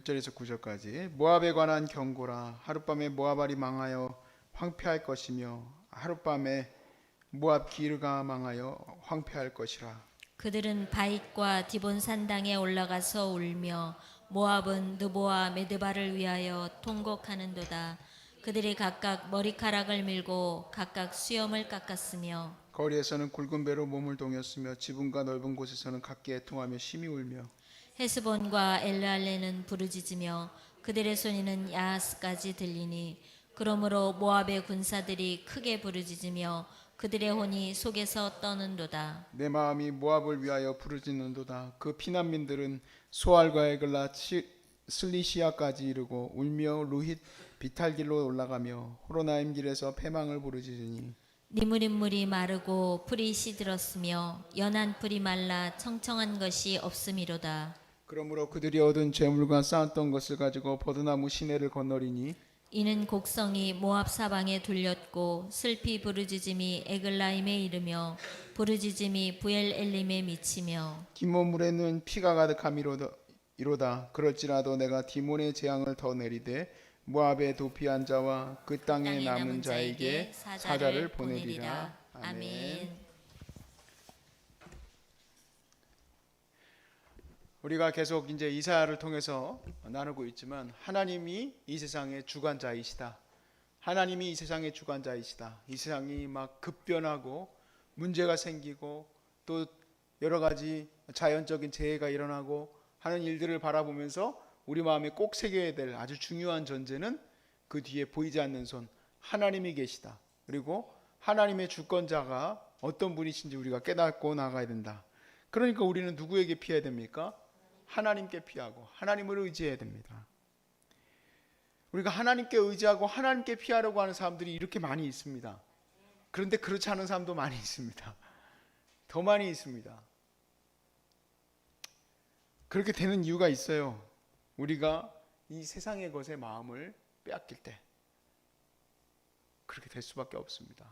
1절에서 9절까지 모압에 관한 경고라. 하룻밤에 모압알이 망하여 황폐할 것이며 하룻밤에 모압 기르가 망하여 황폐할 것이라. 그들은 바잇과 디본 산당에 올라가서 울며 모압은 느보와 메드바를 위하여 통곡하는도다. 그들이 각각 머리카락을 밀고 각각 수염을 깎았으며 거리에서는 굵은 배로 몸을 동였으며 지붕과 넓은 곳에서는 각기 애통하며 심히 울며 헤스본과 엘르알레는 부르짖으며 그들의 소리는 야하스까지 들리니 그러므로 모압의 군사들이 크게 부르짖으며 그들의 혼이 속에서 떠는도다. 내 마음이 모압을 위하여 부르짖는도다. 그 피난민들은 소알과 에글라 슬리시아까지 이르고 울며 루힛 비탈길로 올라가며 호로나임 길에서 패망을 부르짖으니 니무릿물이 마르고 풀이 시들었으며 연한 풀이 말라 청청한 것이 없음이로다. 그러므로 그들이 얻은 재물과 쌓았던 것을 가지고 버드나무 시내를 건너리니 이는 곡성이 모압 사방에 둘렸고 슬피 부르짖음이 에글라임에 이르며 부르짖음이 부엘 엘림에 미치며 디몬물에는 피가 가득함이로다. 그럴지라도 내가 디몬의 재앙을 더 내리되 모압의 도피한 자와 그 땅에 남은 자에게 사자를 보내리라. 아멘. 우리가 계속 이제 이사야를 통해서 나누고 있지만 하나님이 이 세상의 주관자이시다. 하나님이 이 세상의 주관자이시다. 이 세상이 막 급변하고 문제가 생기고 또 여러 가지 자연적인 재해가 일어나고 하는 일들을 바라보면서 우리 마음에 꼭 새겨야 될 아주 중요한 전제는 그 뒤에 보이지 않는 손 하나님이 계시다. 그리고 하나님의 주권자가 어떤 분이신지 우리가 깨닫고 나가야 된다. 그러니까 우리는 누구에게 피해야 됩니까? 하나님께 피하고 하나님을 의지해야 됩니다. 우리가 하나님께 의지하고 하나님께 피하려고 하는 사람들이 이렇게 많이 있습니다. 그런데 그렇지 않은 사람도 많이 있습니다. 더 많이 있습니다. 그렇게 되는 이유가 있어요. 우리가 이 세상의 것에 마음을 빼앗길 때 그렇게 될 수밖에 없습니다.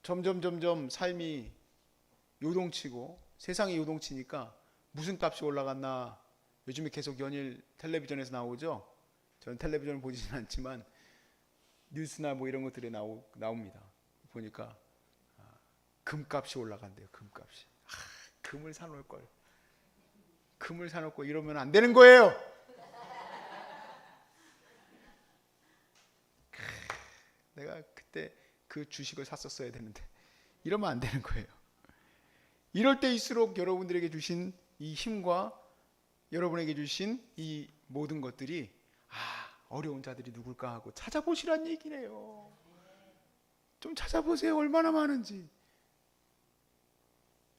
점점 삶이 요동치고 세상이 요동치니까 무슨 값이 올라갔나 요즘에 계속 연일 텔레비전에서 나오죠. 저는 텔레비전을 보지는 않지만 뉴스나 뭐 이런 것들이 나옵니다. 보니까 금값이 올라간대요. 금값이. 금을 사놓을 걸. 금을 사놓고 이러면 안 되는 거예요. 내가 그때 그 주식을 샀었어야 되는데 이러면 안 되는 거예요. 이럴 때일수록 여러분들에게 주신 이 힘과 여러분에게 주신 이 모든 것들이 어려운 자들이 누굴까 하고 찾아보시란 얘기래요. 좀 찾아보세요. 얼마나 많은지.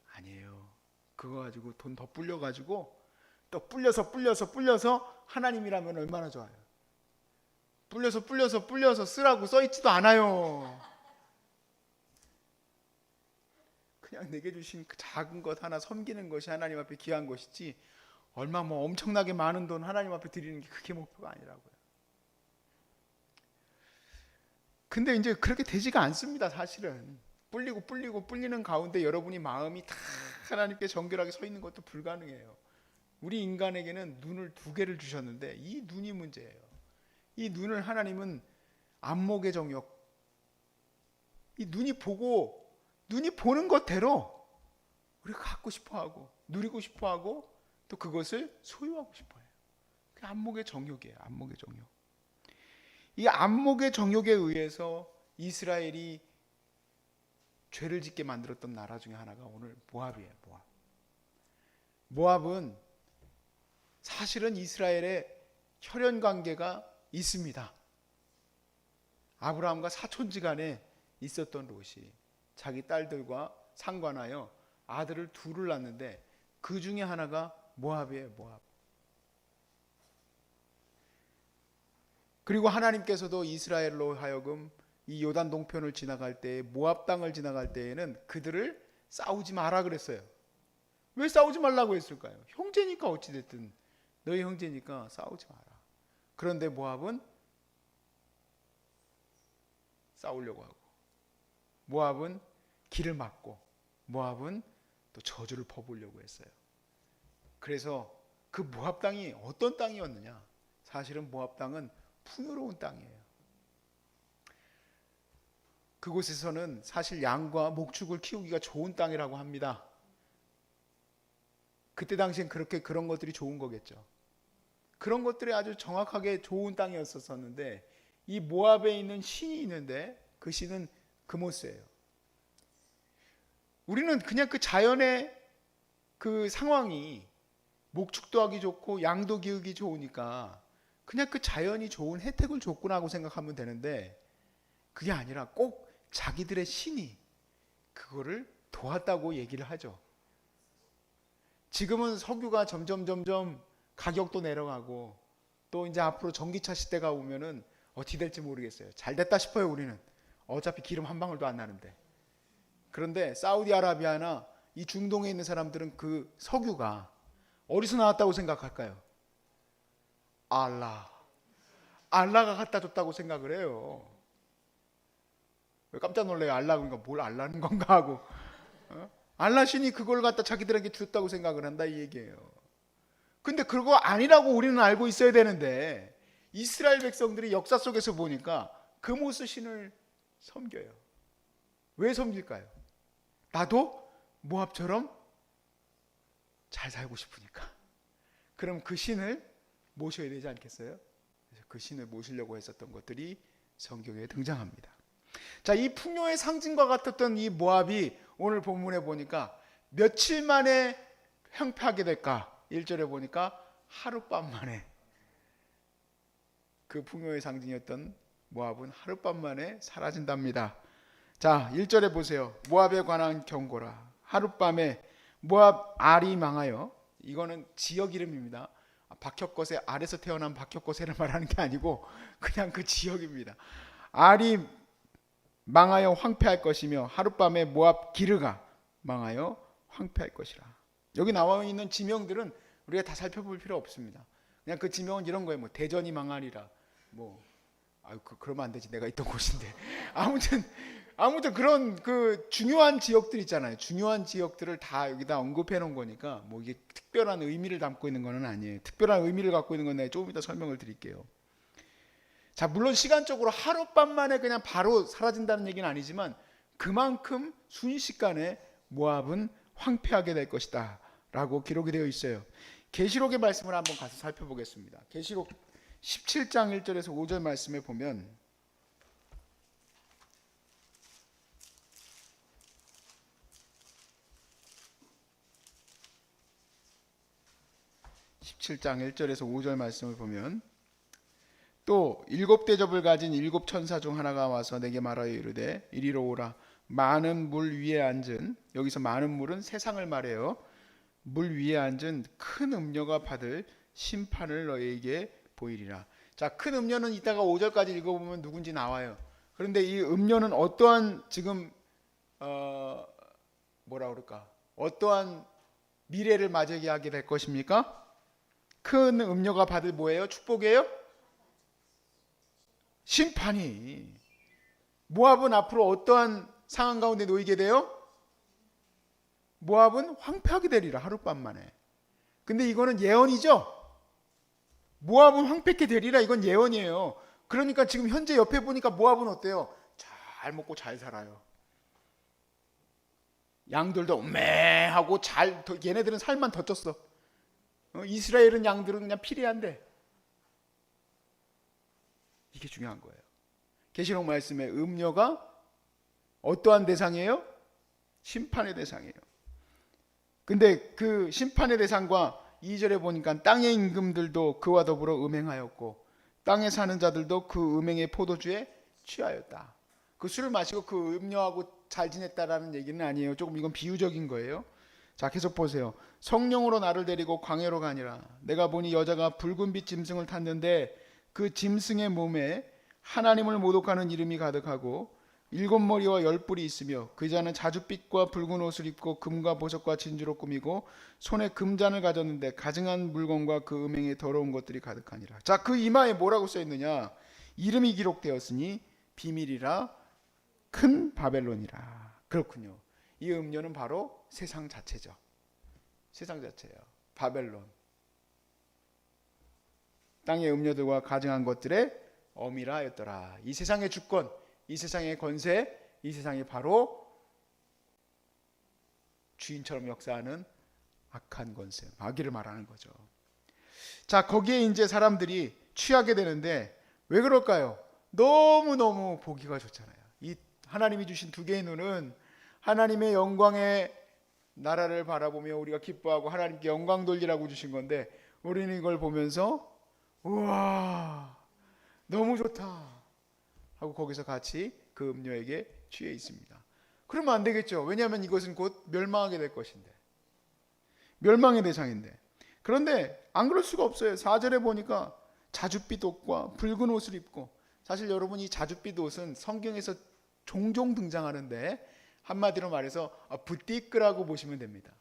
아니에요. 그거 가지고 돈 더 불려가지고 또 불려서 하나님이라면 얼마나 좋아요. 불려서 쓰라고 써있지도 않아요. 그냥 내게 주신 그 작은 것 하나 섬기는 것이 하나님 앞에 귀한 것이지 얼마 뭐 엄청나게 많은 돈 하나님 앞에 드리는 게 그게 목표가 아니라고요. 근데 이제 그렇게 되지가 않습니다. 사실은 불리는 가운데 여러분이 마음이 다 하나님께 정결하게 서 있는 것도 불가능해요. 우리 인간에게는 눈을 두 개를 주셨는데 이 눈이 문제예요. 이 눈을 하나님은 안목의 정욕, 이 눈이 보는 것대로 우리가 갖고 싶어하고 누리고 싶어하고 또 그것을 소유하고 싶어해요. 그게 안목의 정욕이에요. 안목의 정욕. 이 안목의 정욕에 의해서 이스라엘이 죄를 짓게 만들었던 나라 중에 하나가 오늘 모압이에요. 모압은 사실은 이스라엘의 혈연 관계가 있습니다. 아브라함과 사촌지간에 있었던 롯이 자기 딸들과 상관하여 아들을 둘을 낳는데 그 중에 하나가 모압이에요. 모압. 그리고 하나님께서도 이스라엘로 하여금 이 요단 동편을 지나갈 때 모압 땅을 지나갈 때에는 그들을 싸우지 마라 그랬어요. 왜 싸우지 말라고 했을까요? 형제니까 어찌됐든 너희 형제니까 싸우지 마라. 그런데 모압은 싸우려고 하고 모압은 길을 막고 모압은 또 저주를 퍼부으려고 했어요. 그래서 그 모압 땅이 어떤 땅이었느냐? 사실은 모압 땅은 풍요로운 땅이에요. 그곳에서는 사실 양과 목축을 키우기가 좋은 땅이라고 합니다. 그때 당시엔 그런 것들이 좋은 거겠죠. 그런 것들이 아주 정확하게 좋은 땅이었었는데, 이 모압에 있는 신이 있는데 그 신은 그모스예요. 우리는 그냥 그 자연의 그 상황이 목축도 하기 좋고 양도 기우기 좋으니까 그냥 그 자연이 좋은 혜택을 줬구나 하고 생각하면 되는데, 그게 아니라 꼭 자기들의 신이 그거를 도왔다고 얘기를 하죠. 지금은 석유가 점점 가격도 내려가고, 또 이제 앞으로 전기차 시대가 오면은 어떻게 될지 모르겠어요. 잘 됐다 싶어요. 우리는 어차피 기름 한 방울도 안 나는데. 그런데 사우디아라비아나 이 중동에 있는 사람들은 그 석유가 어디서 나왔다고 생각할까요? 알라가 갖다 줬다고 생각을 해요. 왜 깜짝 놀래요? 알라 그러니까 뭘 알라는 건가 하고, 알라 신이 그걸 갖다 자기들에게 줬다고 생각을 한다 이 얘기예요. 근데 그거 아니라고 우리는 알고 있어야 되는데, 이스라엘 백성들이 역사 속에서 보니까 그모스 신을 섬겨요. 왜 섬길까요? 나도 모압처럼 잘 살고 싶으니까. 그럼 그 신을 모셔야 되지 않겠어요? 그래서 그 신을 모시려고 했었던 것들이 성경에 등장합니다. 자, 이 풍요의 상징과 같았던 이 모압이 오늘 본문에 보니까 며칠 만에 횡패하게 될까? 1절에 보니까 하룻밤 만에, 그 풍요의 상징이었던 모압은 하룻밤 만에 사라진답니다. 자, 1절에 보세요. 모압에 관한 경고라. 하룻밤에 모압 알이 망하여, 이거는 지역 이름입니다. 박혁거세, 알에서 태어난 박혁거세를 말하는 게 아니고 그냥 그 지역입니다. 알이 망하여 황폐할 것이며 하룻밤에 모압 기르가 망하여 황폐할 것이라. 여기 나와 있는 지명들은 우리가 다 살펴볼 필요 없습니다. 그냥 그 지명은 이런 거예요. 뭐 대전이 망하리라. 그러면 안 되지. 내가 있던 곳인데. 아무튼 그런 그 중요한 지역들 있잖아요. 중요한 지역들을 다 여기다 언급해 놓은 거니까 뭐 이게 특별한 의미를 담고 있는 거는 아니에요. 특별한 의미를 갖고 있는 건 내가 조금 이따 설명을 드릴게요. 자, 물론 시간적으로 하룻밤 만에 그냥 바로 사라진다는 얘기는 아니지만 그만큼 순식간에 모압은 황폐하게 될 것이다 라고 기록이 되어 있어요. 계시록의 말씀을 한번 가서 살펴보겠습니다. 계시록 17장 1절에서 5절 말씀에 보면, 또 일곱 대접을 가진 일곱 천사 중 하나가 와서 내게 말하여 이르되 이리로 오라. 많은 물 위에 앉은, 여기서 많은 물은 세상을 말해요. 물 위에 앉은 큰 음녀가 받을 심판을 너희에게 보이리라. 자, 큰 음녀는 이따가 5절까지 읽어보면 누군지 나와요. 그런데 이 음녀는 어떠한 지금 어떠한 미래를 맞이하게 하게 될 것입니까? 큰 음녀가 받을 뭐예요? 축복이에요? 심판이. 모압은 앞으로 어떠한 상황 가운데 놓이게 돼요? 모압은 황폐하게 되리라. 하룻밤 만에. 근데 이거는 예언이죠. 모압은 황폐하게 되리라. 이건 예언이에요. 그러니까 지금 현재 옆에 보니까 모압은 어때요? 잘 먹고 잘 살아요. 양들도 음매하고 얘네들은 살만 더 쪘어. 이스라엘은 양들은 그냥 피리한데. 이게 중요한 거예요. 계시록 말씀에 음녀가 어떠한 대상이에요? 심판의 대상이에요. 근데 그 심판의 대상과 2절에 보니까 땅의 임금들도 그와 더불어 음행하였고 땅에 사는 자들도 그 음행의 포도주에 취하였다. 그 술을 마시고 그 음녀하고 잘 지냈다라는 얘기는 아니에요. 조금 이건 비유적인 거예요. 자, 계속 보세요. 성령으로 나를 데리고 광야로 가니라. 내가 보니 여자가 붉은 빛 짐승을 탔는데 그 짐승의 몸에 하나님을 모독하는 이름이 가득하고 7머리와 10뿔이 있으며 그 자는 자줏빛과 붉은 옷을 입고 금과 보석과 진주로 꾸미고 손에 금잔을 가졌는데 가증한 물건과 그 음행에 더러운 것들이 가득하니라. 자, 그 이마에 뭐라고 써있느냐? 이름이 기록되었으니 비밀이라 큰 바벨론이라. 그렇군요. 이 음료는 바로 세상 자체죠. 세상 자체예요. 바벨론. 땅의 음료들과 가증한 것들의 어미라 하였더라. 이 세상의 주권, 이 세상의 권세, 이 세상이 바로 주인처럼 역사하는 악한 권세, 마귀를 말하는 거죠. 자, 거기에 이제 사람들이 취하게 되는데 왜 그럴까요? 너무너무 보기가 좋잖아요. 이 하나님이 주신 두 개의 눈은 하나님의 영광의 나라를 바라보며 우리가 기뻐하고 하나님께 영광 돌리라고 주신 건데, 우리는 이걸 보면서 우와 너무 좋다 하고 거기서 같이 그 음료에게 취해 있습니다. 그러면 안 되겠죠. 왜냐하면 이것은 곧 멸망하게 될 것인데, 멸망의 대상인데. 그런데 안 그럴 수가 없어요. 4절에 보니까 자줏빛 옷과 붉은 옷을 입고, 사실 여러분 이 자줏빛 옷은 성경에서 종종 등장하는데 한마디로 말해서 부티크라고 보시면 됩니다.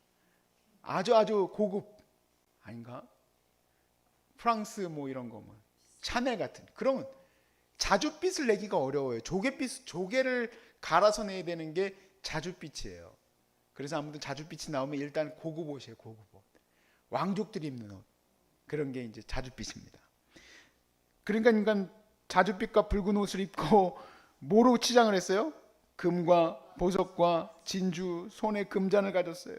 아주 고급 아닌가? 프랑스 뭐 이런 거면 샤넬 같은. 그러면 자줏빛을 내기가 어려워요. 조개를 갈아서 내야 되는 게 자줏빛이에요. 그래서 아무튼 자줏빛이 나오면 일단 고급 옷이에요. 고급 옷. 왕족들이 입는 옷. 그런 게 이제 자줏빛입니다. 그러니까 자줏빛과 붉은 옷을 입고 뭐로 치장을 했어요? 금과 보석과 진주, 손에 금잔을 가졌어요.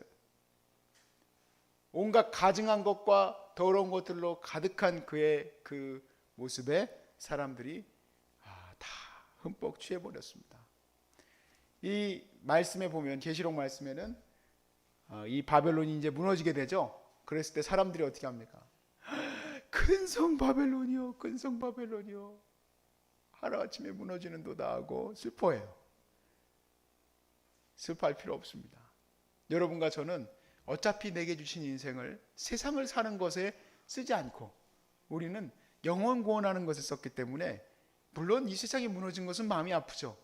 온갖 가증한 것과 더러운 것들로 가득한 그의 그 모습에 사람들이 다 흠뻑 취해버렸습니다. 이 말씀에 보면, 계시록 말씀에는 이 바벨론이 이제 무너지게 되죠. 그랬을 때 사람들이 어떻게 합니까? 큰 성 바벨론이요, 큰 성 바벨론이요, 하루아침에 무너지는도다 하고 슬퍼해요. 슬퍼할 필요 없습니다. 여러분과 저는 어차피 내게 주신 인생을 세상을 사는 것에 쓰지 않고 우리는 영원 구원하는 것에 썼기 때문에, 물론 이 세상이 무너진 것은 마음이 아프죠.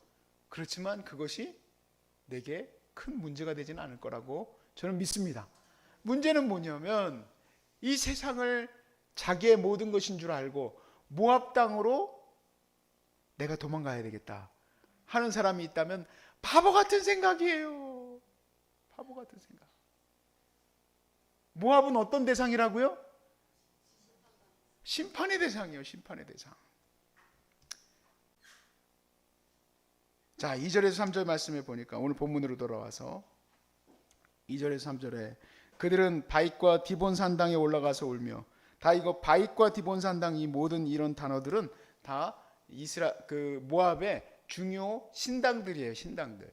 그렇지만 그것이 내게 큰 문제가 되지는 않을 거라고 저는 믿습니다. 문제는 뭐냐면 이 세상을 자기의 모든 것인 줄 알고 모압 땅으로 내가 도망가야 되겠다 하는 사람이 있다면 바보 같은 생각이에요. 바보 같은 생각. 모압은 어떤 대상이라고요? 심판의 대상이에요. 심판의 대상. 자, 2절에서 3절 말씀에 보니까, 오늘 본문으로 돌아와서 2절에서 3절에 그들은 바잇과 디본 산당에 올라가서 울며, 다 이거 바잇과 디본 산당, 이 모든 이런 단어들은 다 모압의 중요 신당들이에요. 신당들.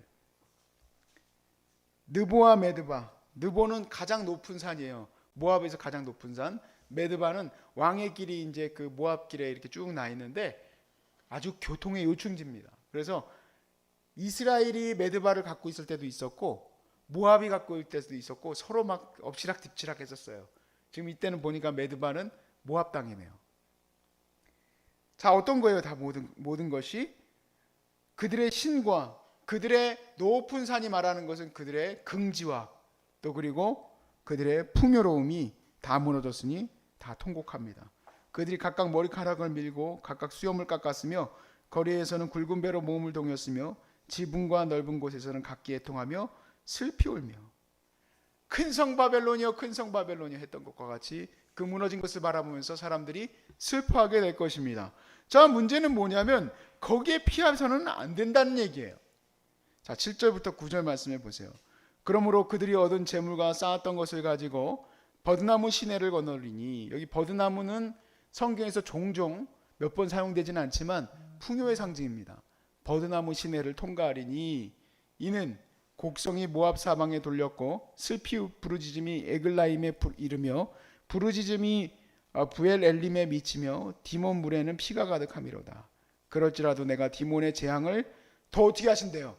느보와 메드바. 느보는 가장 높은 산이에요. 모압에서 가장 높은 산. 메드바는 왕의 길이 이제 그 모압 길에 이렇게 쭉 나 있는데 아주 교통의 요충지입니다. 그래서 이스라엘이 메드바를 갖고 있을 때도 있었고 모압이 갖고 있을 때도 있었고 서로 막 엎치락뒤치락 했었어요. 지금 이때는 보니까 메드바는 모압 땅이네요. 자, 어떤 거예요? 다 모든 것이 그들의 신과 그들의 높은 산이 말하는 것은 그들의 긍지와 또 그리고 그들의 풍요로움이 다 무너졌으니 다 통곡합니다. 그들이 각각 머리카락을 밀고 각각 수염을 깎았으며 거리에서는 굵은 배로 몸을 동였으며 지붕과 넓은 곳에서는 각기 애통하며 슬피 울며, 큰 성 바벨론이여 큰 성 바벨론이여 했던 것과 같이 그 무너진 것을 바라보면서 사람들이 슬퍼하게 될 것입니다. 자, 문제는 뭐냐면 거기에 피해서는 안 된다는 얘기예요. 자, 7절부터 9절 말씀해 보세요. 그러므로 그들이 얻은 재물과 쌓았던 것을 가지고 버드나무 시내를 건너리니, 여기 버드나무는 성경에서 종종 몇 번 사용되지는 않지만 풍요의 상징입니다. 버드나무 시내를 통과하리니 이는 곡성이 모압 사방에 돌렸고 슬피 부르짖음이 에글라임에 이르며 부르짖음이 부엘 엘림에 미치며 디몬 물에는 피가 가득함이로다. 그럴지라도 내가 디몬의 재앙을 더 어떻게 하신대요?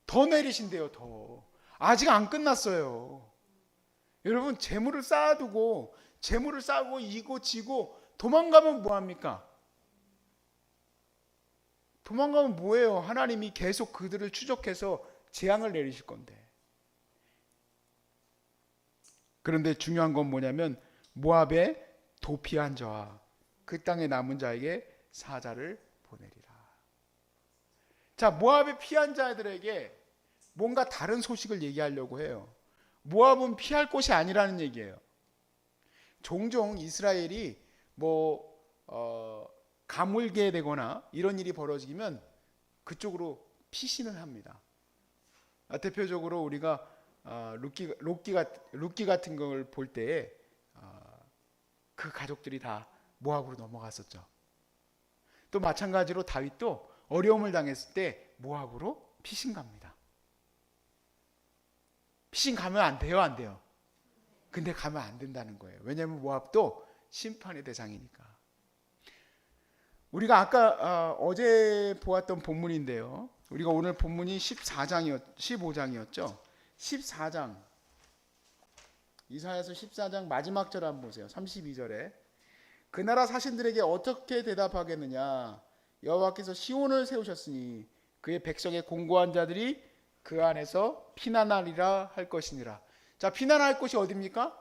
더 내리신대요. 더. 아직 안 끝났어요. 여러분, 재물을 쌓아두고 재물을 쌓고 이고 지고 도망가면 뭐합니까? 도망가면 뭐예요? 하나님이 계속 그들을 추적해서 재앙을 내리실 건데. 그런데 중요한 건 뭐냐면 모압의 도피한 자와 그 땅에 남은 자에게 사자를 보내리라. 자, 모압의 피한 자들에게 뭔가 다른 소식을 얘기하려고 해요. 모압은 피할 곳이 아니라는 얘기예요. 종종 이스라엘이 뭐 가물게 되거나 이런 일이 벌어지면 그쪽으로 피신을 합니다. 대표적으로 우리가 룻기 같은 걸 볼 때에 그 가족들이 다 모압으로 넘어갔었죠. 또 마찬가지로 다윗도 어려움을 당했을 때 모압으로 피신 갑니다. 피신 가면 안 돼요, 안 돼요? 근데 가면 안 된다는 거예요. 왜냐하면 모압도 심판의 대상이니까. 우리가 아까 어제 보았던 본문인데요. 우리가 오늘 본문이 15장이었죠. 14장 이사야서 14장 마지막 절 한번 보세요. 32절에 그 나라 사신들에게 어떻게 대답하겠느냐. 여호와께서 시온을 세우셨으니 그의 백성의 공고한 자들이 그 안에서 피난하리라 할 것이니라. 자, 피난할 곳이 어디입니까?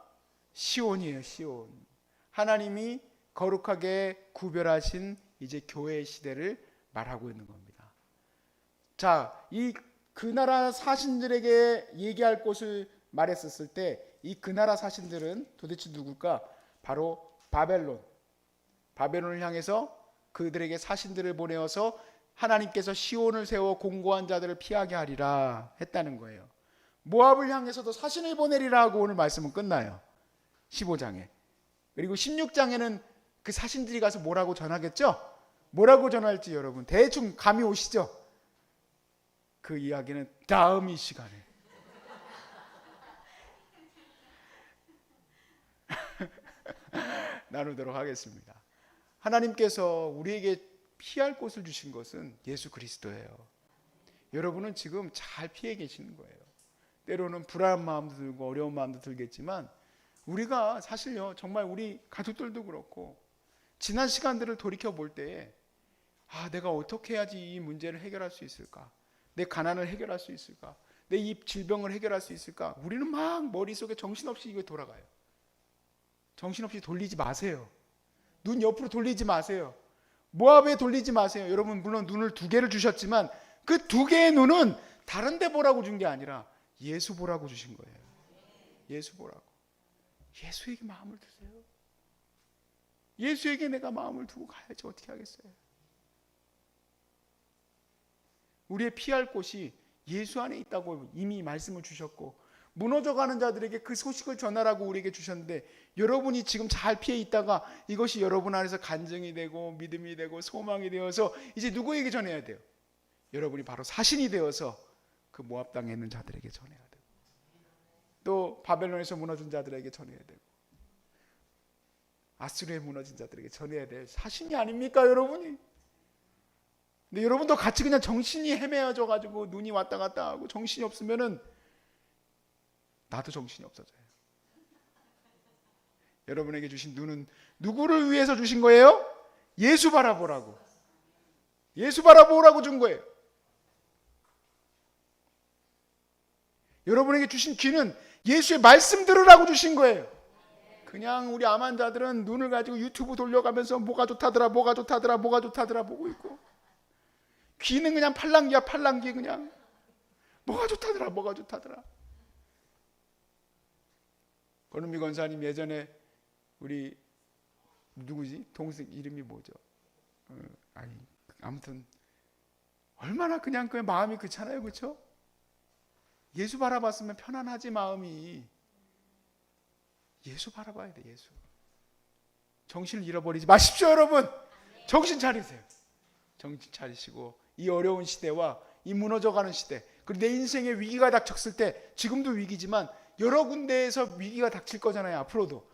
시온이에요. 시온. 하나님이 거룩하게 구별하신 이제 교회의 시대를 말하고 있는 겁니다. 자, 그 나라 사신들에게 얘기할 곳을 말했었을 때 이 그 나라 사신들은 도대체 누굴까? 바로 바벨론을 향해서 그들에게 사신들을 보내어서 하나님께서 시온을 세워 공고한 자들을 피하게 하리라 했다는 거예요. 모압을 향해서도 사신을 보내리라 하고 오늘 말씀은 끝나요. 15장에. 그리고 16장에는 그 사신들이 가서 뭐라고 전하겠죠? 뭐라고 전할지 여러분 대충 감이 오시죠? 그 이야기는 다음 이 시간에 나누도록 하겠습니다. 하나님께서 우리에게 피할 곳을 주신 것은 예수 그리스도예요. 여러분은 지금 잘 피해 계시는 거예요. 때로는 불안한 마음도 들고 어려운 마음도 들겠지만 우리가 사실요 정말 우리 가족들도 그렇고 지난 시간들을 돌이켜 볼 때에 내가 어떻게 해야지 이 문제를 해결할 수 있을까? 내 가난을 해결할 수 있을까? 내 이 질병을 해결할 수 있을까? 우리는 막 머릿속에 정신없이 이거 돌아가요. 정신없이 돌리지 마세요. 눈 옆으로 돌리지 마세요. 모압에 돌리지 마세요. 여러분 물론 눈을 2개를 주셨지만 그 2개의 눈은 다른 데 보라고 준 게 아니라 예수 보라고 주신 거예요. 예수 보라고. 예수에게 마음을 두세요. 예수에게 내가 마음을 두고 가야지 어떻게 하겠어요. 우리의 피할 곳이 예수 안에 있다고 이미 말씀을 주셨고 무너져가는 자들에게 그 소식을 전하라고 우리에게 주셨는데 여러분이 지금 잘 피해 있다가 이것이 여러분 안에서 간증이 되고 믿음이 되고 소망이 되어서 이제 누구에게 전해야 돼요? 여러분이 바로 사신이 되어서 그 모압 땅에 있는 자들에게 전해야 되고 또 바벨론에서 무너진 자들에게 전해야 되고 아수르에 무너진 자들에게 전해야 될 사신이 아닙니까 여러분이? 근데 여러분도 같이 그냥 정신이 헤매어져 가지고 눈이 왔다 갔다 하고 정신이 없으면은 나도 정신이 없어져요. 여러분에게 주신 눈은 누구를 위해서 주신 거예요? 예수 바라보라고. 예수 바라보라고 준 거예요. 여러분에게 주신 귀는 예수의 말씀 들으라고 주신 거예요. 그냥 우리 암 환자들은 눈을 가지고 유튜브 돌려가면서 뭐가 좋다더라 뭐가 좋다더라 뭐가 좋다더라 보고 있고 귀는 그냥 팔랑귀야 팔랑귀 그냥 뭐가 좋다더라 뭐가 좋다더라. 권은미 권사님 예전에 우리 누구지? 동생 이름이 뭐죠? 아무튼 얼마나 그냥 그 마음이 그렇잖아요. 그렇죠? 예수 바라봤으면 편안하지 마음이. 예수 바라봐야 돼. 예수. 정신을 잃어버리지 마십시오 여러분. 정신 차리세요. 정신 차리시고 이 어려운 시대와 이 무너져가는 시대 그리고 내 인생에 위기가 닥쳤을 때 지금도 위기지만 여러 군데에서 위기가 닥칠 거잖아요. 앞으로도.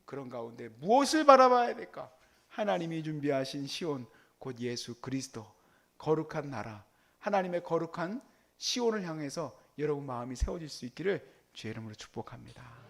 그런 가운데 무엇을 바라봐야 될까? 하나님이 준비하신 시온 곧 예수 그리스도 거룩한 나라 하나님의 거룩한 시온을 향해서 여러분 마음이 세워질 수 있기를 주의 이름으로 축복합니다.